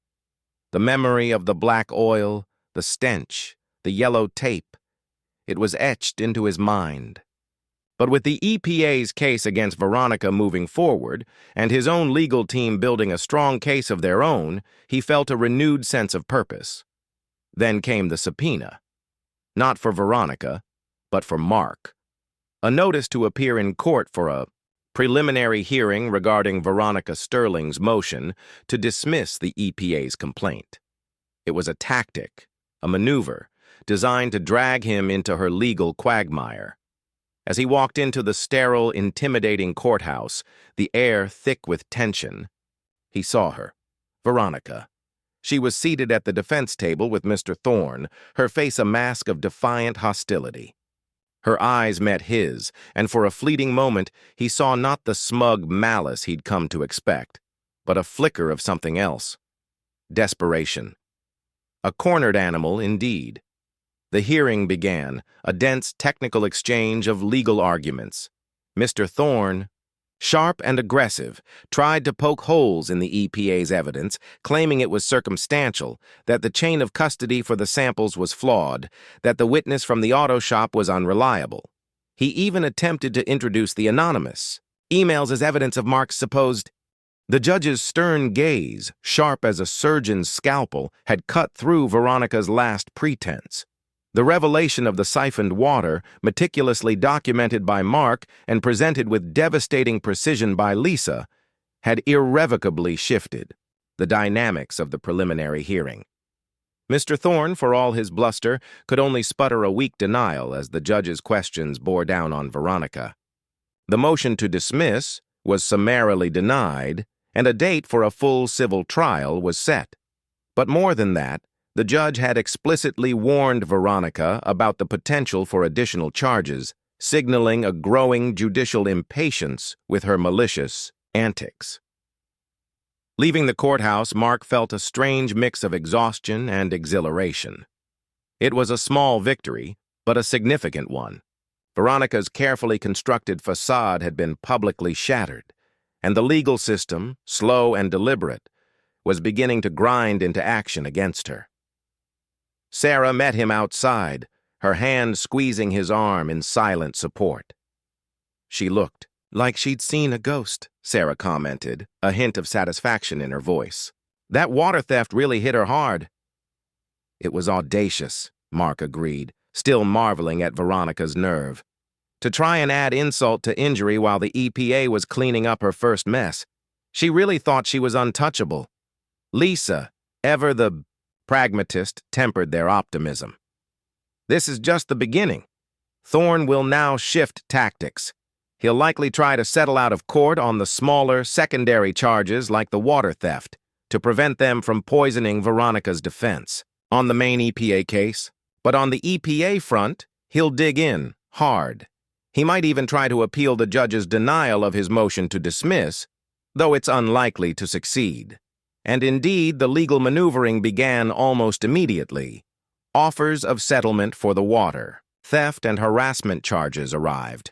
The memory of the black oil, the stench, the yellow tape, it was etched into his mind. But with the EPA's case against Veronica moving forward, and his own legal team building a strong case of their own, he felt a renewed sense of purpose. Then came the subpoena. Not for Veronica, but for Mark. A notice to appear in court for a preliminary hearing regarding Veronica Sterling's motion to dismiss the EPA's complaint. It was a tactic, a maneuver, designed to drag him into her legal quagmire. As he walked into the sterile, intimidating courthouse, the air thick with tension, he saw her, Veronica. She was seated at the defense table with Mr. Thorne, her face a mask of defiant hostility. Her eyes met his, and for a fleeting moment he saw not the smug malice he'd come to expect, but a flicker of something else. Desperation. A cornered animal, indeed. The hearing began, a dense technical exchange of legal arguments. Mr. Thorne, sharp and aggressive, tried to poke holes in the EPA's evidence, claiming it was circumstantial, that the chain of custody for the samples was flawed, that the witness from the auto shop was unreliable. He even attempted to introduce the anonymous emails as evidence of Mark's supposed. The judge's stern gaze, sharp as a surgeon's scalpel, had cut through Veronica's last pretense. The revelation of the siphoned water, meticulously documented by Mark and presented with devastating precision by Lisa, had irrevocably shifted the dynamics of the preliminary hearing. Mr. Thorne, for all his bluster, could only sputter a weak denial as the judge's questions bore down on Veronica. The motion to dismiss was summarily denied, and a date for a full civil trial was set. But more than that, the judge had explicitly warned Veronica about the potential for additional charges, signaling a growing judicial impatience with her malicious antics. Leaving the courthouse, Mark felt a strange mix of exhaustion and exhilaration. It was a small victory, but a significant one. Veronica's carefully constructed facade had been publicly shattered, and the legal system, slow and deliberate, was beginning to grind into action against her. Sarah met him outside, her hand squeezing his arm in silent support. She looked like she'd seen a ghost, Sarah commented, a hint of satisfaction in her voice. That water theft really hit her hard. It was audacious, Mark agreed, still marveling at Veronica's nerve. To try and add insult to injury while the EPA was cleaning up her first mess. She really thought she was untouchable. Lisa, ever the pragmatist, tempered their optimism. This is just the beginning. Thorne will now shift tactics. He'll likely try to settle out of court on the smaller, secondary charges like the water theft, to prevent them from poisoning Veronica's defense on the main EPA case. But on the EPA front, he'll dig in hard. He might even try to appeal the judge's denial of his motion to dismiss, though it's unlikely to succeed. And indeed, the legal maneuvering began almost immediately. Offers of settlement for the water, theft and harassment charges arrived,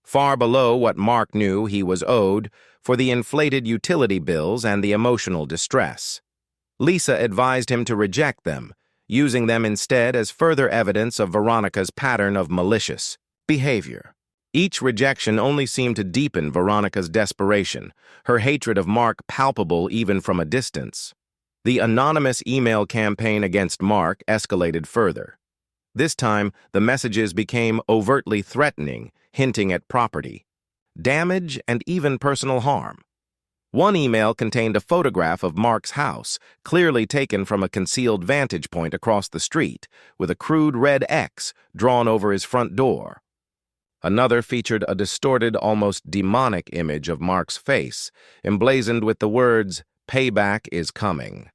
far below what Mark knew he was owed for the inflated utility bills and the emotional distress. Lisa advised him to reject them, using them instead as further evidence of Veronica's pattern of malicious behavior. Each rejection only seemed to deepen Veronica's desperation, her hatred of Mark palpable even from a distance. The anonymous email campaign against Mark escalated further. This time, the messages became overtly threatening, hinting at property, damage, and even personal harm. One email contained a photograph of Mark's house, clearly taken from a concealed vantage point across the street, with a crude red X drawn over his front door. Another featured a distorted, almost demonic image of Mark's face, emblazoned with the words, "Payback is coming."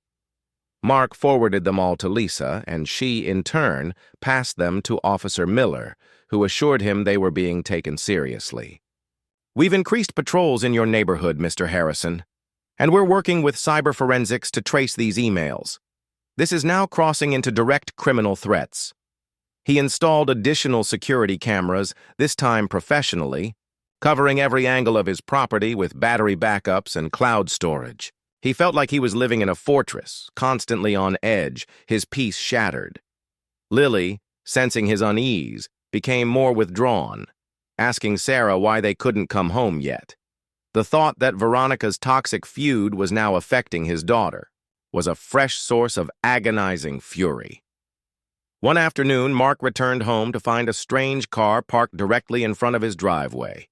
Mark forwarded them all to Lisa, and she, in turn, passed them to Officer Miller, who assured him they were being taken seriously. "We've increased patrols in your neighborhood, Mr. Harrison, and we're working with cyber forensics to trace these emails. This is now crossing into direct criminal threats." He installed additional security cameras, this time professionally, covering every angle of his property with battery backups and cloud storage. He felt like he was living in a fortress, constantly on edge, his peace shattered. Lily, sensing his unease, became more withdrawn, asking Sarah why they couldn't come home yet. The thought that Veronica's toxic feud was now affecting his daughter was a fresh source of agonizing fury. One afternoon, Mark returned home to find a strange car parked directly in front of his driveway.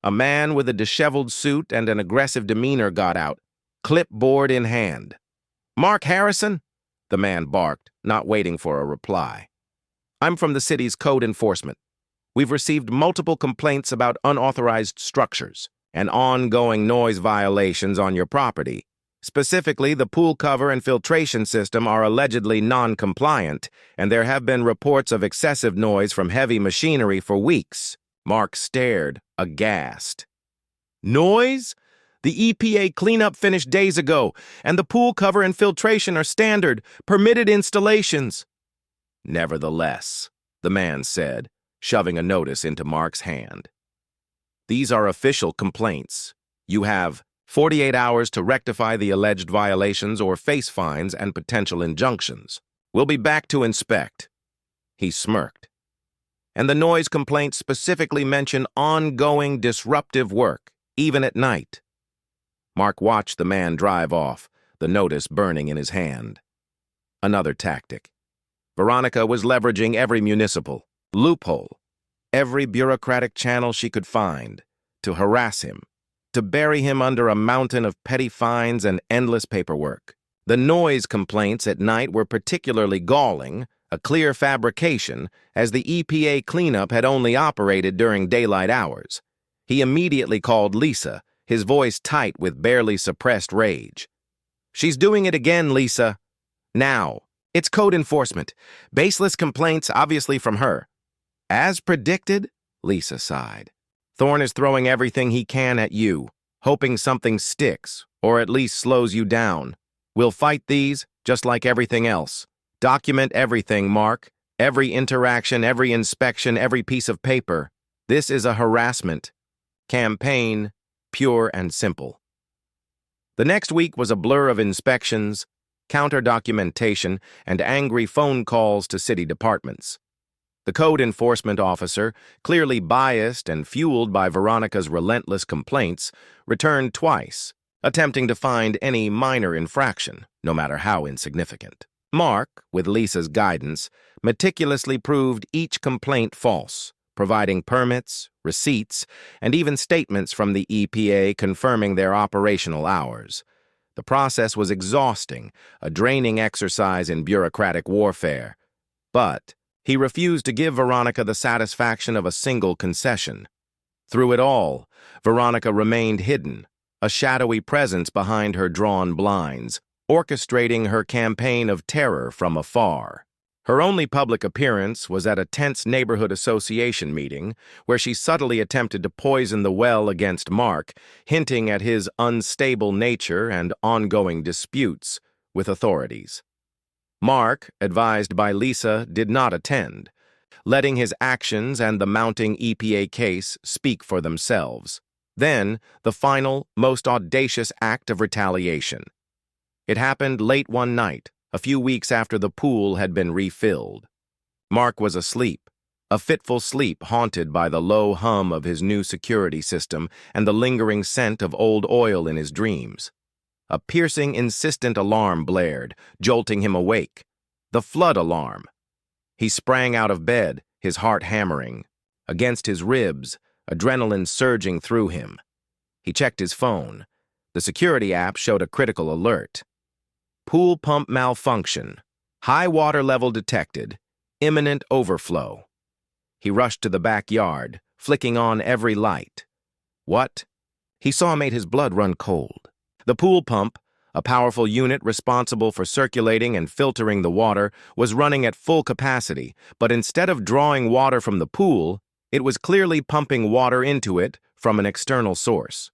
A man with a disheveled suit and an aggressive demeanor got out, clipboard in hand. "Mark Harrison?" the man barked, not waiting for a reply. "I'm from the city's code enforcement. We've received multiple complaints about unauthorized structures and ongoing noise violations on your property. Specifically, the pool cover and filtration system are allegedly non-compliant, and there have been reports of excessive noise from heavy machinery for weeks." Mark stared, aghast. "Noise? The EPA cleanup finished days ago, and the pool cover and filtration are standard, permitted installations." "Nevertheless," the man said, shoving a notice into Mark's hand. "These are official complaints. You have 48 hours to rectify the alleged violations or face fines and potential injunctions. We'll be back to inspect." He smirked. "And the noise complaints specifically mention ongoing disruptive work, even at night." Mark watched the man drive off, the notice burning in his hand. Another tactic. Veronica was leveraging every municipal loophole, every bureaucratic channel she could find, to harass him, to bury him under a mountain of petty fines and endless paperwork. The noise complaints at night were particularly galling, a clear fabrication, as the EPA cleanup had only operated during daylight hours. He immediately called Lisa, his voice tight with barely suppressed rage. "She's doing it again, Lisa. Now, it's code enforcement. Baseless complaints, obviously from her." "As predicted," Lisa sighed. "Thorne is throwing everything he can at you, hoping something sticks, or at least slows you down. We'll fight these, just like everything else. Document everything, Mark. Every interaction, every inspection, every piece of paper. This is a harassment campaign, pure and simple." The next week was a blur of inspections, counter-documentation, and angry phone calls to city departments. The code enforcement officer, clearly biased and fueled by Veronica's relentless complaints, returned twice, attempting to find any minor infraction, no matter how insignificant. Mark, with Lisa's guidance, meticulously proved each complaint false, providing permits, receipts, and even statements from the EPA confirming their operational hours. The process was exhausting, a draining exercise in bureaucratic warfare. But he refused to give Veronica the satisfaction of a single concession. Through it all, Veronica remained hidden, a shadowy presence behind her drawn blinds, orchestrating her campaign of terror from afar. Her only public appearance was at a tense neighborhood association meeting, where she subtly attempted to poison the well against Mark, hinting at his unstable nature and ongoing disputes with authorities. Mark, advised by Lisa, did not attend, letting his actions and the mounting EPA case speak for themselves. Then, the final, most audacious act of retaliation. It happened late one night, a few weeks after the pool had been refilled. Mark was asleep, a fitful sleep haunted by the low hum of his new security system and the lingering scent of old oil in his dreams. A piercing, insistent alarm blared, jolting him awake. The flood alarm. He sprang out of bed, his heart hammering. Against his ribs, adrenaline surging through him. He checked his phone. The security app showed a critical alert. Pool pump malfunction. High water level detected. Imminent overflow. He rushed to the backyard, flicking on every light. What? He saw made his blood run cold. The pool pump, a powerful unit responsible for circulating and filtering the water, was running at full capacity, but instead of drawing water from the pool, it was clearly pumping water into it from an external source.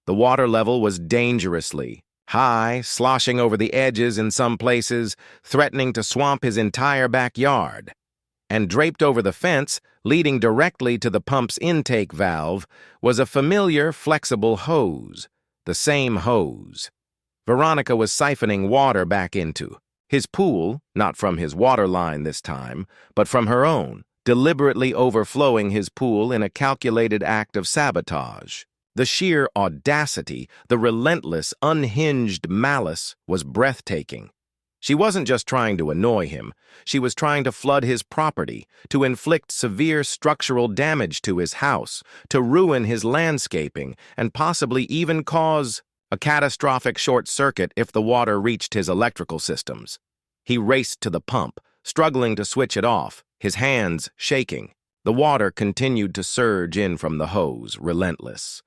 The water level was dangerously high, sloshing over the edges in some places, threatening to swamp his entire backyard. And draped over the fence, leading directly to the pump's intake valve, was a familiar, flexible hose. The same hose Veronica was siphoning water back into. His pool, not from his water line this time, but from her own, deliberately overflowing his pool in a calculated act of sabotage. The sheer audacity, the relentless, unhinged malice was breathtaking. She wasn't just trying to annoy him, she was trying to flood his property, to inflict severe structural damage to his house, to ruin his landscaping, and possibly even cause a catastrophic short circuit if the water reached his electrical systems. He raced to the pump, struggling to switch it off, his hands shaking. The water continued to surge in from the hose, relentless.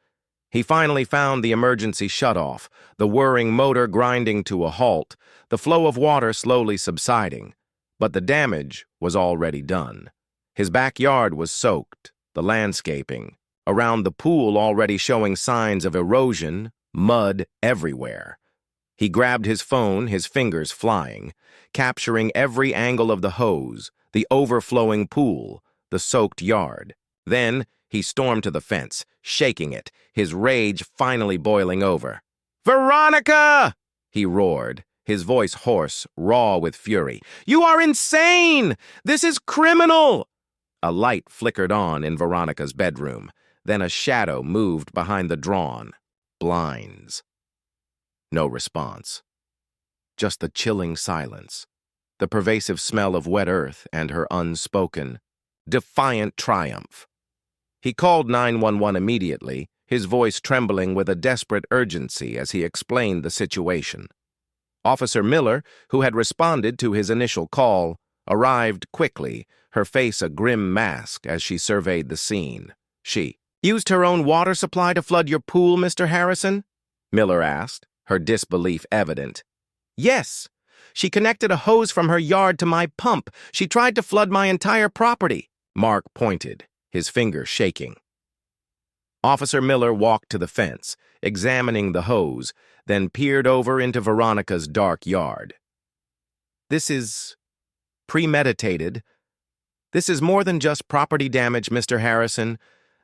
He finally found the emergency shutoff, the whirring motor grinding to a halt, the flow of water slowly subsiding. But the damage was already done. His backyard was soaked, the landscaping, around the pool already showing signs of erosion, mud everywhere. He grabbed his phone, his fingers flying, capturing every angle of the hose, the overflowing pool, the soaked yard. Then he stormed to the fence, shaking it, his rage finally boiling over. "Veronica!" he roared, his voice hoarse, raw with fury. "You are insane! This is criminal!" A light flickered on in Veronica's bedroom. Then a shadow moved behind the drawn blinds. No response. Just the chilling silence, the pervasive smell of wet earth, and her unspoken, defiant triumph. He called 911 immediately, his voice trembling with a desperate urgency as he explained the situation. Officer Miller, who had responded to his initial call, arrived quickly, her face a grim mask as she surveyed the scene. She used her own water supply to flood your pool, Mr. Harrison? Miller asked, her disbelief evident. Yes. She connected a hose from her yard to my pump. She tried to flood my entire property. Mark pointed, his finger shaking. Officer Miller walked to the fence, examining the hose, then peered over into Veronica's dark yard. This is premeditated. This is more than just property damage, Mr. Harrison.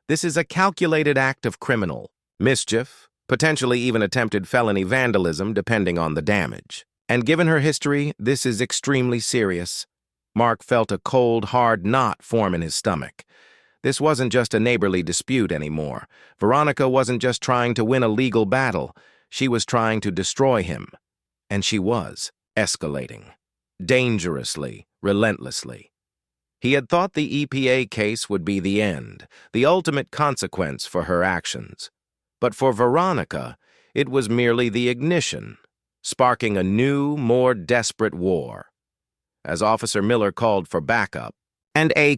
This is a calculated act of criminal mischief, potentially even attempted felony vandalism, depending on the damage. And given her history, this is extremely serious. Mark felt a cold, hard knot form in his stomach. This wasn't just a neighborly dispute anymore. Veronica wasn't just trying to win a legal battle. She was trying to destroy him. And she was escalating. Dangerously, relentlessly. He had thought the EPA case would be the end, the ultimate consequence for her actions. But for Veronica, it was merely the ignition, sparking a new, more desperate war. As Officer Miller called for backup, and a